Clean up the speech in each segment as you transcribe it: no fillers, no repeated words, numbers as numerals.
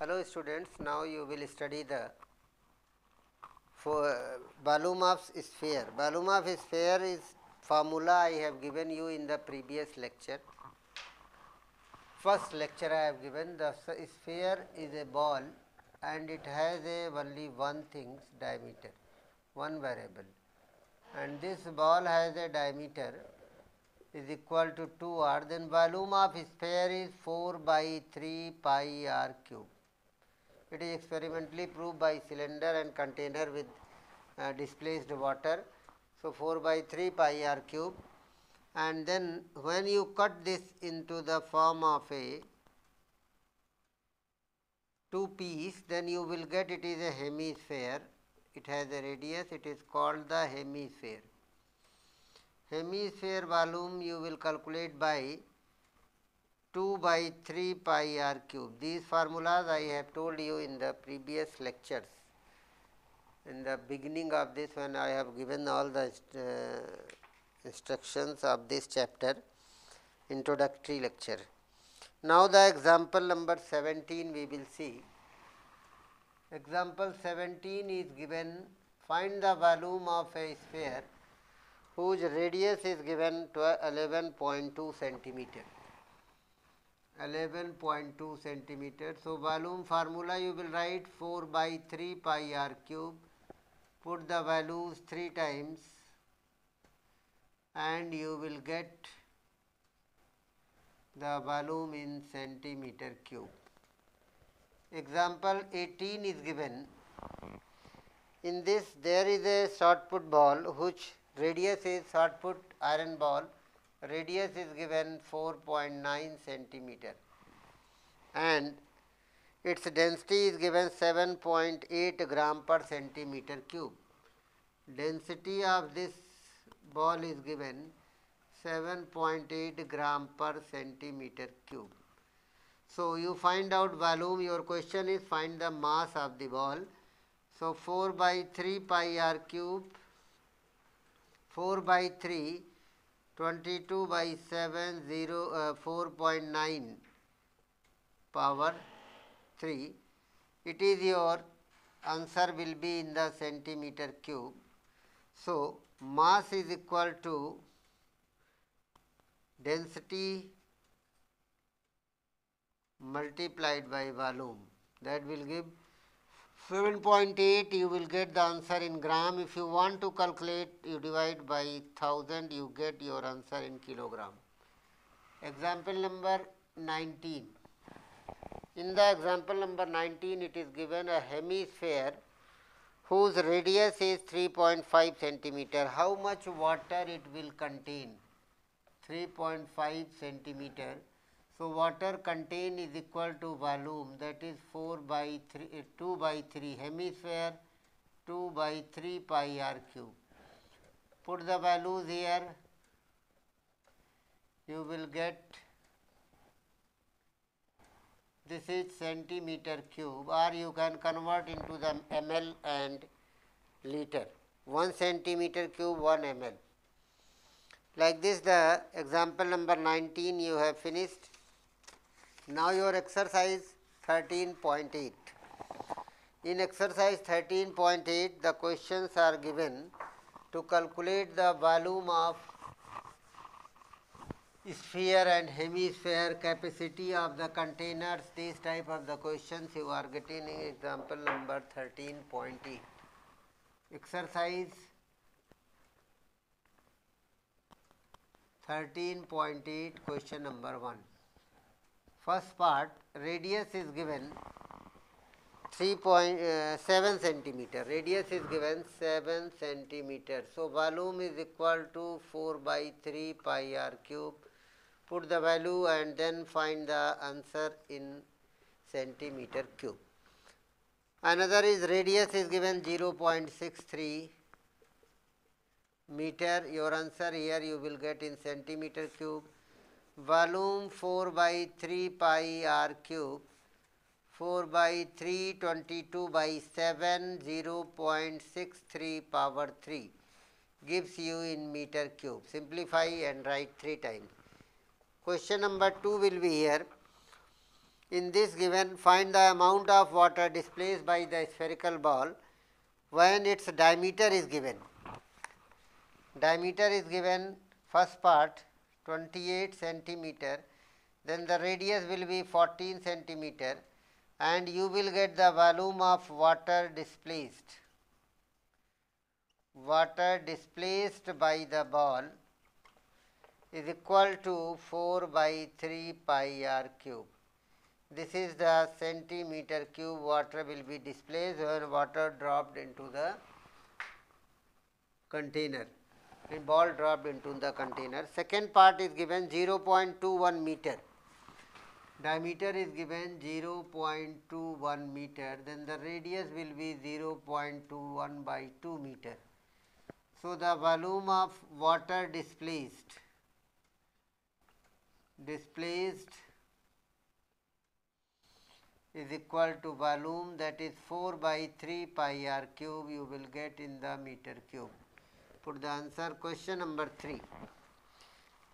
Hello students, now you will study the volume of sphere. Volume of sphere is formula I have given you in the previous lecture. First lecture I have given, the sphere is a ball and it has only one thing's diameter, one variable, and this ball has a diameter is equal to 2r, then volume of sphere is 4 by 3 pi r cube. It is experimentally proved by cylinder and container with displaced water. So, 4 by 3 pi r cube, and then when you cut this into the form of a two piece, then you will get it is a hemisphere. It has a radius, it is called the hemisphere. Hemisphere volume you will calculate by 2 by 3 pi r cube. These formulas I have told you in the previous lectures. In the beginning of this, when I have given all the instructions of this chapter, introductory lecture. Now the example number 17 we will see. Example 17 is given, find the volume of a sphere whose radius is given to 11.2 centimeter. 11.2 centimeter. So, volume formula you will write 4 by 3 pi r cube, put the values 3 times and you will get the volume in centimeter cube. Example 18 is given. In this there is a shot put ball which radius is shot put iron ball, radius is given 4.9 centimeter and its density is given 7.8 gram per centimeter cube. Density of this ball is given 7.8 gram per centimeter cube. So, you find out volume, your question is find the mass of the ball. So, 4 by 3 pi r cube, 4 by 3, 22 by 7, 4.9 power 3. It is your answer will be in the centimeter cube. So, mass is equal to density multiplied by volume, that will give 7.8. You will get the answer in gram. If you want to calculate, you divide by 1000, you get your answer in kilogram. Example number 19. In the example number 19, it is given a hemisphere whose radius is 3.5 centimeter. How much water it will contain? 3.5 centimeter. So, water contained is equal to volume, that is 4 by 3, 2 by 3 hemisphere, 2 by 3 pi r cube. Put the values here, you will get, this is centimeter cube, or you can convert into the ml and liter. 1 centimeter cube, 1 ml. Like this, the example number 19 you have finished. Now, your exercise 13.8. In exercise 13.8, the questions are given to calculate the volume of sphere and hemisphere, capacity of the containers. These type of the questions you are getting in example number 13.8. Exercise 13.8, question number 1. First part, radius is given 3.7 centimeter. Radius is given 7 centimeter. So, volume is equal to 4 by 3 pi r cube. Put the value and then find the answer in centimeter cube. Another is radius is given 0.63 meter. Your answer here you will get in centimeter cube. Volume 4 by 3 pi r cube, 4 by 3, 22 by 7, 0.63 power 3 gives you in meter cube. Simplify and write 3 times. Question number 2 will be here. In this given, find the amount of water displaced by the spherical ball when its diameter is given. Diameter is given, first part 28 centimeter, then the radius will be 14 centimeter, and you will get the volume of water displaced. Water displaced by the ball is equal to 4 by 3 pi r cube. This is the centimeter cube water will be displaced when water dropped into the container. The ball dropped into the container. Second part is given 0.21 meter. Diameter is given 0.21 meter. Then the radius will be 0.21 by 2 meter. So the volume of water displaced is equal to volume, that is 4 by 3 pi r cube you will get in the meter cube. Put the answer question number 3.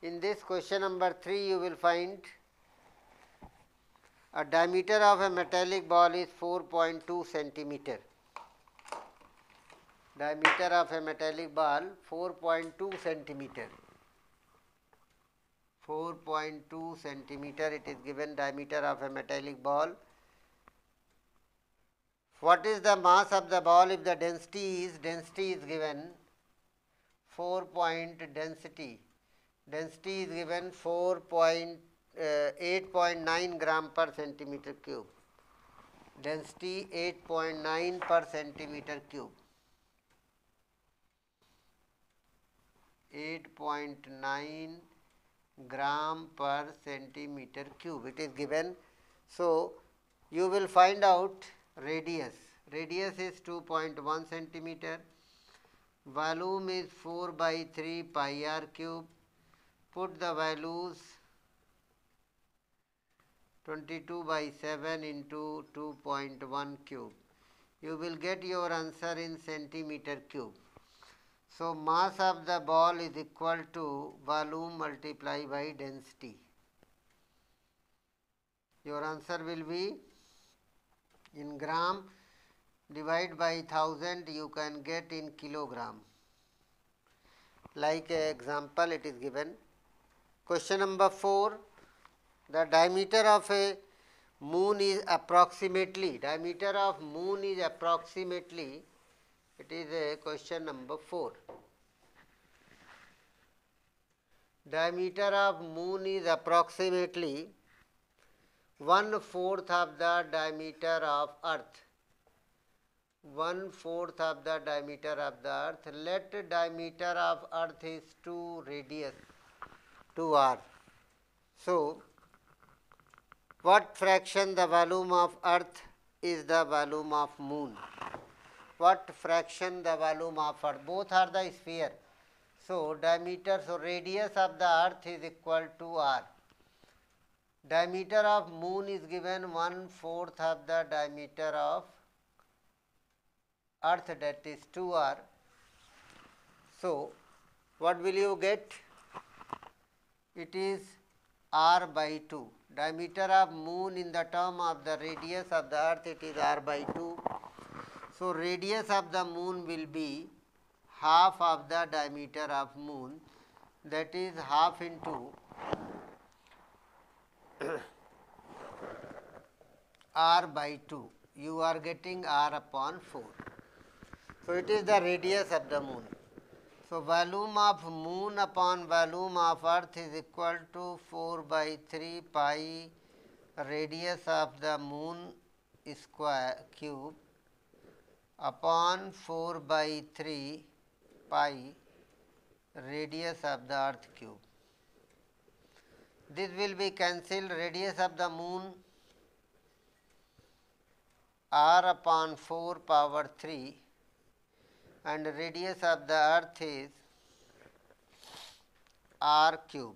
In this question number 3 you will find a diameter of a metallic ball is 4.2 centimeter. Diameter of a metallic ball 4.2 centimeter. 4.2 centimeter it is given, diameter of a metallic ball. What is the mass of the ball if the density is given 4.density. Density is given 8.9 gram per centimeter cube. Density 8.9 per centimeter cube. 8.9 gram per centimeter cube it is given. So you will find out radius. Radius is 2.1 centimeter. Volume is 4 by 3 pi r cube. Put the values 22 by 7 into 2.1 cube. You will get your answer in centimeter cube. So mass of the ball is equal to volume multiplied by density. Your answer will be in gram, divide by 1000 you can get in kilogram. Like a example it is given. Question number 4. The diameter of a moon is approximately, it is a question number 4. Diameter of moon is approximately 1/4 of the diameter of earth. 1/4 of the diameter of the earth. Let diameter of earth is 2 radius, 2r. So what fraction the volume of earth is the volume of moon? What fraction the volume of earth? Both are the sphere. So diameter, so radius of the earth is equal to r. Diameter of moon is given 1/4 of the diameter of earth, that is 2r. So what will you get? It is r by 2. Diameter of moon in the term of the radius of the earth, it is r by 2. So radius of the moon will be half of the diameter of moon, that is half into r by 2. You are getting r upon 4. So it is the radius of the moon. So volume of moon upon volume of earth is equal to 4 by 3 pi radius of the moon square cube upon 4 by 3 pi radius of the earth cube. This will be cancelled. Radius of the moon r upon 4 power 3 and radius of the earth is r cube.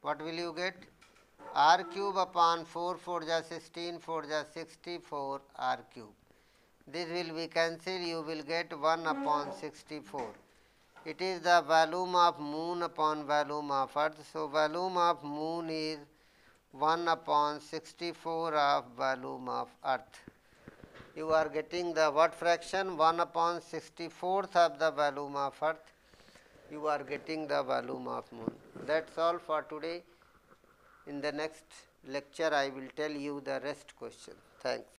What will you get? R cube upon 4, 4 ja 16, 4 ja 64 r cube. This will be cancelled. You will get 1 upon 64. It is the volume of moon upon volume of earth. So volume of moon is 1 upon 64 of volume of earth. You are getting the what fraction? 1 upon 64th of the volume of earth. You are getting the volume of moon. That's all for today. In the next lecture I will tell you the rest question. Thanks.